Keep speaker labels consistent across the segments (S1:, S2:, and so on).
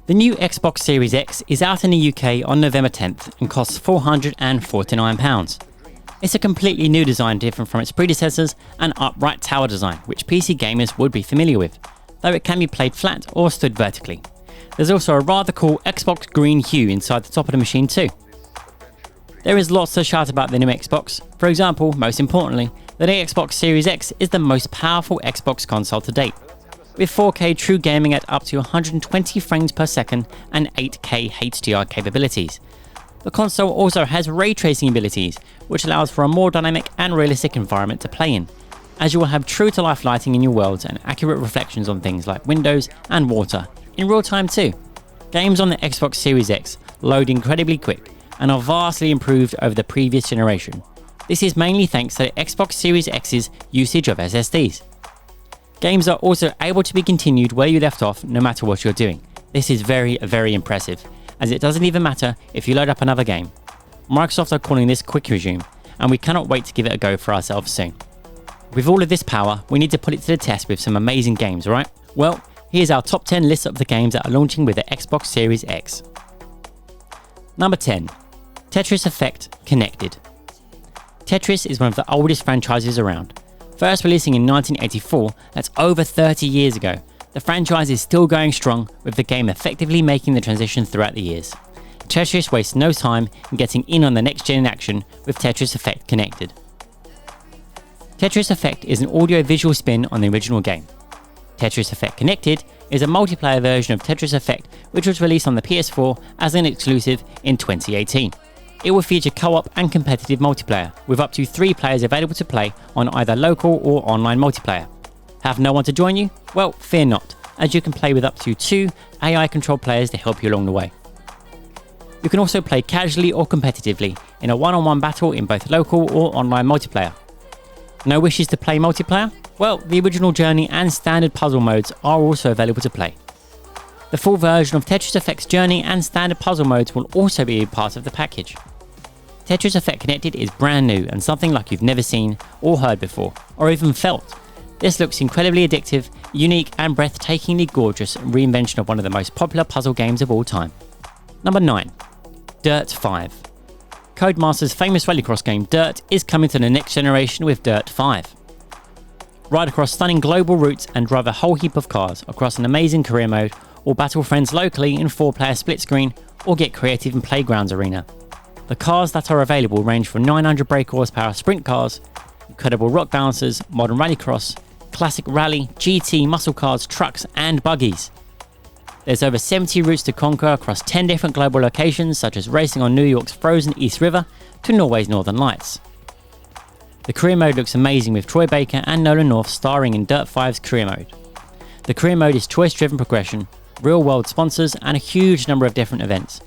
S1: The new Xbox Series X is out in the UK on November 10th and costs £449. It's a completely new design, different from its predecessors, an upright tower design, which PC gamers would be familiar with, though it can be played flat or stood vertically. There's also a rather cool Xbox green hue inside the top of the machine too. There is lots to shout about the new Xbox. For example, most importantly, the new Xbox Series X is the most powerful Xbox console to date, with 4K true gaming at up to 120 frames per second and 8K HDR capabilities. The console also has ray tracing abilities, which allows for a more dynamic and realistic environment to play in, as you will have true-to-life lighting in your worlds and accurate reflections on things like windows and water, in real time too. Games on the Xbox Series X load incredibly quick and are vastly improved over the previous generation. This is mainly thanks to the Xbox Series X's usage of SSDs. Games are also able to be continued where you left off no matter what you're doing. This is very, very impressive, as it doesn't even matter if you load up another game. Microsoft are calling this Quick Resume, and we cannot wait to give it a go for ourselves soon. With all of this power, we need to put it to the test with some amazing games, right? Well, here's our top 10 list of the games that are launching with the Xbox Series X. Number 10. Tetris Effect Connected. Tetris is one of the oldest franchises around. First releasing in 1984, that's over 30 years ago, the franchise is still going strong, with the game effectively making the transition throughout the years. Tetris wastes no time in getting in on the next gen action with Tetris Effect Connected. Tetris Effect is an audio-visual spin on the original game. Tetris Effect Connected is a multiplayer version of Tetris Effect, which was released on the PS4 as an exclusive in 2018. It will feature co-op and competitive multiplayer, with up to 3 players available to play on either local or online multiplayer. Have no one to join you? Well, fear not, as you can play with up to 2 AI-controlled players to help you along the way. You can also play casually or competitively in a one-on-one battle in both local or online multiplayer. No wishes to play multiplayer? Well, the original Journey and standard puzzle modes are also available to play. The full version of Tetris Effect's Journey and standard puzzle modes will also be a part of the package. Tetris Effect Connected is brand new and something like you've never seen or heard before, or even felt. This looks incredibly addictive, unique and breathtakingly gorgeous reinvention of one of the most popular puzzle games of all time. Number 9. Dirt 5. Codemasters' famous rallycross game Dirt is coming to the next generation with Dirt 5. Ride across stunning global routes and drive a whole heap of cars across an amazing career mode, or battle friends locally in 4-player split screen, or get creative in Playgrounds Arena. The cars that are available range from 900 brake horsepower sprint cars, incredible rock bouncers, modern rallycross, classic rally, GT, muscle cars, trucks and buggies. There's over 70 routes to conquer across 10 different global locations, such as racing on New York's frozen East River to Norway's Northern Lights. The career mode looks amazing, with Troy Baker and Nolan North starring in Dirt 5's career mode. The career mode is choice-driven progression, real-world sponsors and a huge number of different events.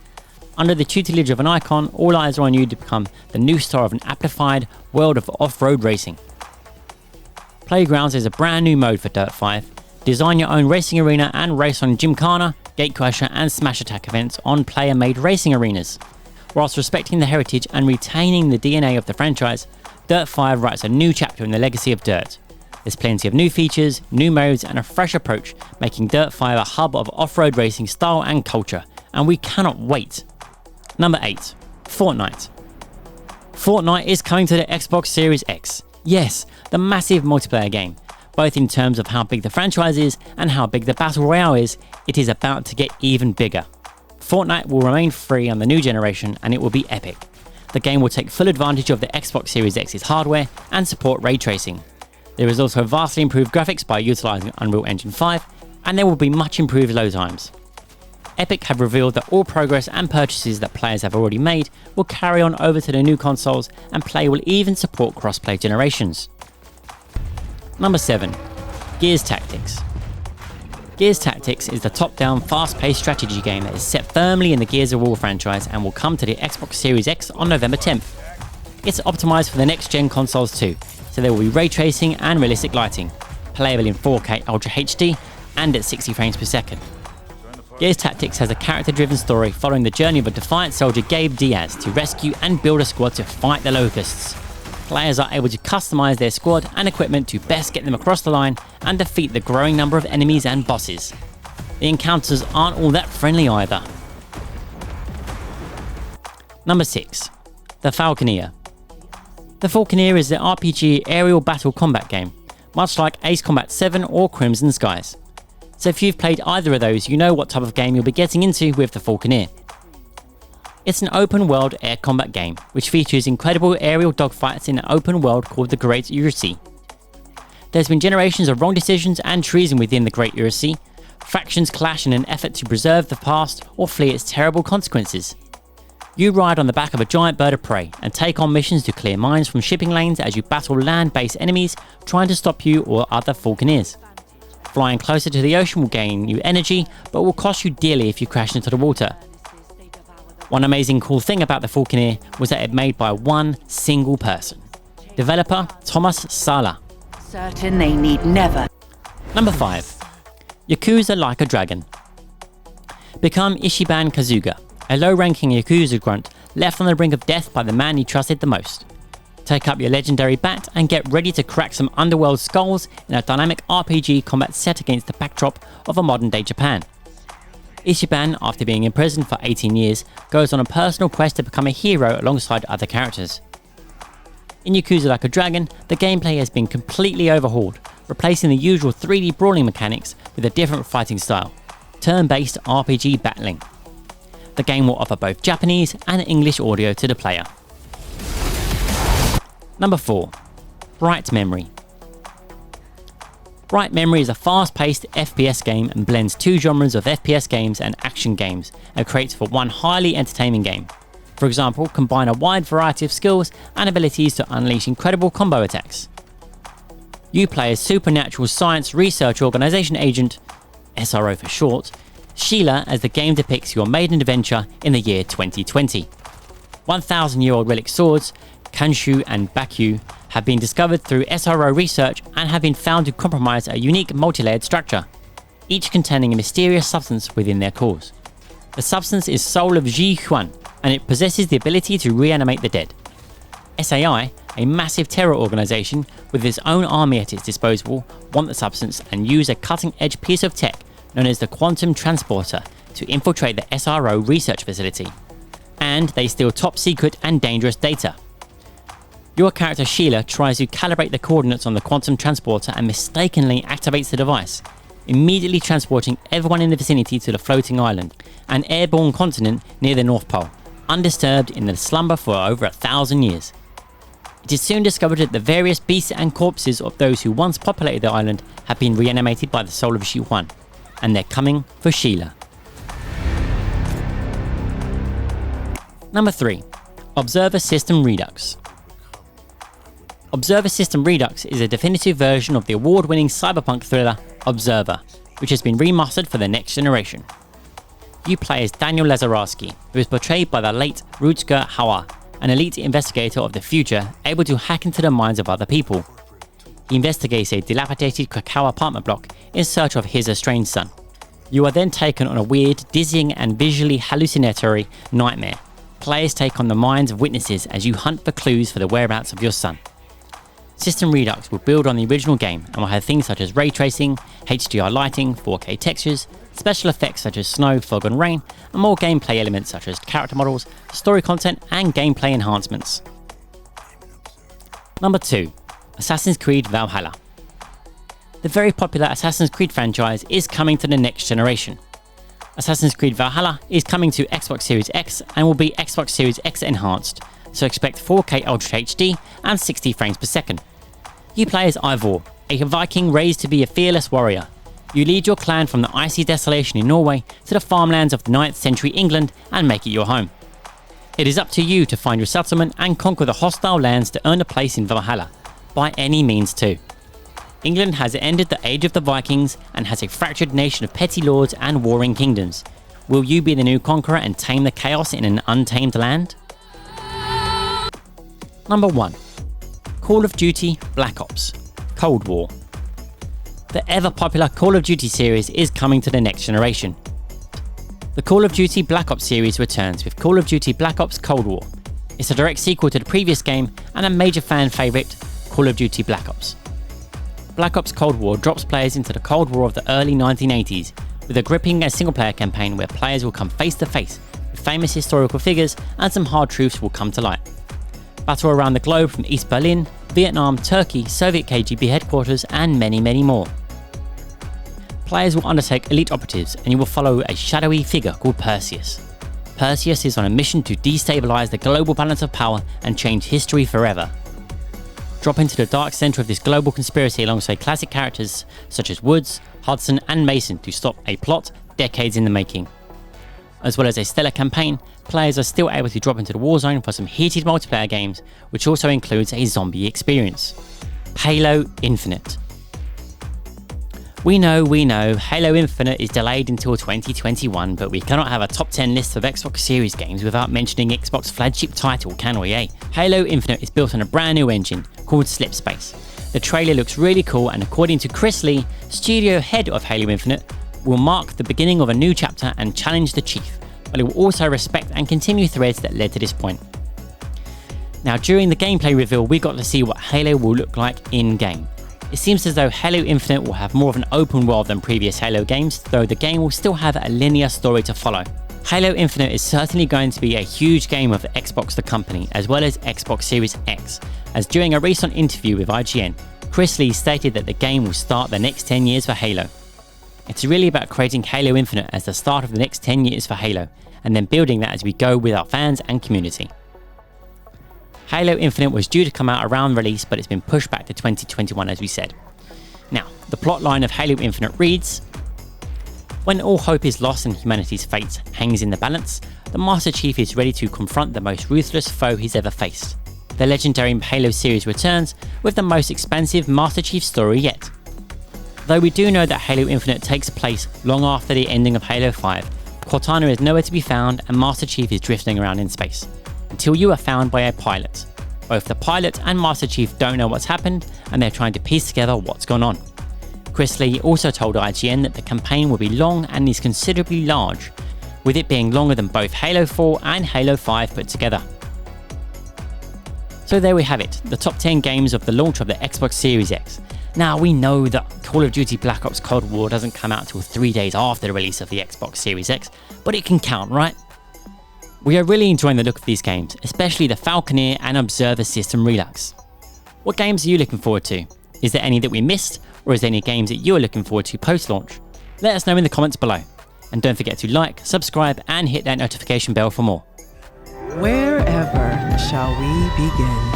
S1: Under the tutelage of an icon, all eyes are on you to become the new star of an amplified world of off-road racing. Playgrounds is a brand new mode for Dirt 5. Design your own racing arena and race on Gymkhana, Gatecrasher and Smash Attack events on player-made racing arenas. Whilst respecting the heritage and retaining the DNA of the franchise, Dirt 5 writes a new chapter in the legacy of Dirt. There's plenty of new features, new modes and a fresh approach, making Dirt 5 a hub of off-road racing style and culture, and we cannot wait. Number 8. Fortnite. Fortnite is coming to the Xbox Series X. Yes, the massive multiplayer game. Both in terms of how big the franchise is and how big the Battle Royale is, it is about to get even bigger. Fortnite will remain free on the new generation and it will be epic. The game will take full advantage of the Xbox Series X's hardware and support ray tracing. There is also vastly improved graphics by utilising Unreal Engine 5, and there will be much improved load times. Epic have revealed that all progress and purchases that players have already made will carry on over to the new consoles, and play will even support cross-play generations. Number 7. Gears Tactics. Gears Tactics is the top-down, fast-paced strategy game that is set firmly in the Gears of War franchise and will come to the Xbox Series X on November 10th. It's optimised for the next-gen consoles too, so there will be ray tracing and realistic lighting, playable in 4K Ultra HD and at 60 frames per second. Gears Tactics has a character-driven story following the journey of a defiant soldier Gabe Diaz to rescue and build a squad to fight the Locusts. Players are able to customize their squad and equipment to best get them across the line and defeat the growing number of enemies and bosses. The encounters aren't all that friendly either. Number 6. The Falconer. The Falconer is the RPG aerial battle combat game, much like Ace Combat 7 or Crimson Skies. So if you've played either of those, you know what type of game you'll be getting into with the Falconer. It's an open world air combat game, which features incredible aerial dogfights in an open world called the Great Urusi. There's been generations of wrong decisions and treason within the Great Urusi. Factions clash in an effort to preserve the past or flee its terrible consequences. You ride on the back of a giant bird of prey and take on missions to clear mines from shipping lanes as you battle land-based enemies trying to stop you or other Falconers. Flying closer to the ocean will gain you energy, but will cost you dearly if you crash into the water. One amazing cool thing about the Falconer was that it's made by one single person. Developer Thomas Sala.
S2: Certain they need never.
S1: Number 5. Yakuza Like a Dragon. Become Ichiban Kazuga, a low-ranking Yakuza grunt left on the brink of death by the man he trusted the most. Take up your legendary bat and get ready to crack some underworld skulls in a dynamic RPG combat set against the backdrop of a modern-day Japan. Ichiban, after being in prison for 18 years, goes on a personal quest to become a hero alongside other characters. In Yakuza Like a Dragon, the gameplay has been completely overhauled, replacing the usual 3D brawling mechanics with a different fighting style, turn-based RPG battling. The game will offer both Japanese and English audio to the player. Number 4. Bright Memory. Bright Memory is a fast-paced FPS game and blends two genres of FPS games and action games and creates for one highly entertaining game. For example, combine a wide variety of skills and abilities to unleash incredible combo attacks. You play as Supernatural Science Research Organization agent, SRO for short, Sheila, as the game depicts your maiden adventure in the year 2020. 1,000-year-old relic swords, Kanshu and Bakyu, have been discovered through SRO research and have been found to compromise a unique multi-layered structure, each containing a mysterious substance within their cores. The substance is Soul of Ji Huan, and it possesses the ability to reanimate the dead. SAI, a massive terror organization with its own army at its disposal, want the substance and use a cutting-edge piece of tech known as the Quantum Transporter to infiltrate the SRO research facility. And they steal top-secret and dangerous data. Your character Sheila tries to calibrate the coordinates on the Quantum Transporter and mistakenly activates the device, immediately transporting everyone in the vicinity to the floating island, an airborne continent near the North Pole, undisturbed in the slumber for over 1,000 years. It is soon discovered that the various beasts and corpses of those who once populated the island have been reanimated by the Soul of Ji Huan, and they're coming for Sheila. Number 3. Observer System Redux. Observer System Redux is a definitive version of the award-winning cyberpunk thriller Observer, which has been remastered for the next generation. You play as Daniel Lazarowski, who is portrayed by the late Rutger Hauer, an elite investigator of the future able to hack into the minds of other people. He investigates a dilapidated Krakow apartment block in search of his estranged son. You are then taken on a weird, dizzying and visually hallucinatory nightmare. Players take on the minds of witnesses as you hunt for clues for the whereabouts of your son. System Redux will build on the original game and will have things such as ray tracing, HDR lighting, 4K textures, special effects such as snow, fog and rain, and more gameplay elements such as character models, story content and gameplay enhancements. Number 2. Assassin's Creed Valhalla. The very popular Assassin's Creed franchise is coming to the next generation. Assassin's Creed Valhalla is coming to Xbox Series X and will be Xbox Series X enhanced, so expect 4K Ultra HD and 60 frames per second. You play as Ivor, a Viking raised to be a fearless warrior. You lead your clan from the icy desolation in Norway to the farmlands of 9th century England and make it your home. It is up to you to find your settlement and conquer the hostile lands to earn a place in Valhalla, by any means too. England has ended the age of the Vikings and has a fractured nation of petty lords and warring kingdoms. Will you be the new conqueror and tame the chaos in an untamed land? Number 1. Call of Duty Black Ops Cold War. The ever-popular Call of Duty series is coming to the next generation. The Call of Duty Black Ops series returns with Call of Duty Black Ops Cold War. It's a direct sequel to the previous game and a major fan favourite, Call of Duty Black Ops. Black Ops Cold War drops players into the Cold War of the early 1980s, with a gripping single-player campaign where players will come face-to-face with famous historical figures and some hard truths will come to light. Battle around the globe from East Berlin, Vietnam, Turkey, Soviet KGB headquarters, and many, many more. Players will undertake elite operatives and you will follow a shadowy figure called Perseus. Perseus is on a mission to destabilize the global balance of power and change history forever. Drop into the dark center of this global conspiracy alongside classic characters such as Woods, Hudson, and Mason to stop a plot decades in the making. As well as a stellar campaign, players are still able to drop into the Warzone for some heated multiplayer games, which also includes a zombie experience. Halo Infinite. We know, Halo Infinite is delayed until 2021, but we cannot have a top 10 list of Xbox Series games without mentioning Xbox flagship title, can we, eh? Halo Infinite is built on a brand new engine called Slipspace. The trailer looks really cool, and according to Chris Lee, studio head of Halo Infinite, will mark the beginning of a new chapter and challenge the chief, but it will also respect and continue threads that led to this point. Now, during the gameplay reveal, we got to see what Halo will look like in-game. It seems as though Halo Infinite will have more of an open world than previous Halo games, though the game will still have a linear story to follow. Halo Infinite is certainly going to be a huge game of Xbox the company, as well as Xbox Series X, as during a recent interview with IGN, Chris Lee stated that the game will start the next 10 years for Halo. It's really about creating Halo Infinite as the start of the next 10 years for Halo, and then building that as we go with our fans and community. Halo Infinite was due to come out around release, but it's been pushed back to 2021 as we said. Now, the plotline of Halo Infinite reads: when all hope is lost and humanity's fate hangs in the balance, the Master Chief is ready to confront the most ruthless foe he's ever faced. The legendary Halo series returns with the most expansive Master Chief story yet. Though we do know that Halo Infinite takes place long after the ending of Halo 5, Cortana is nowhere to be found and Master Chief is drifting around in space, until you are found by a pilot. Both the pilot and Master Chief don't know what's happened, and they're trying to piece together what's gone on. Chris Lee also told IGN that the campaign will be long and is considerably large, with it being longer than both Halo 4 and Halo 5 put together. So there we have it, the top 10 games of the launch of the Xbox Series X. Now, we know that Call of Duty Black Ops Cold War doesn't come out till 3 days after the release of the Xbox Series X, but it can count, right? We are really enjoying the look of these games, especially the Falconer and Observer System Redux. What games are you looking forward to? Is there any that we missed, or is there any games that you are looking forward to post-launch? Let us know in the comments below. And don't forget to like, subscribe, and hit that notification bell for more.
S3: Wherever shall we begin?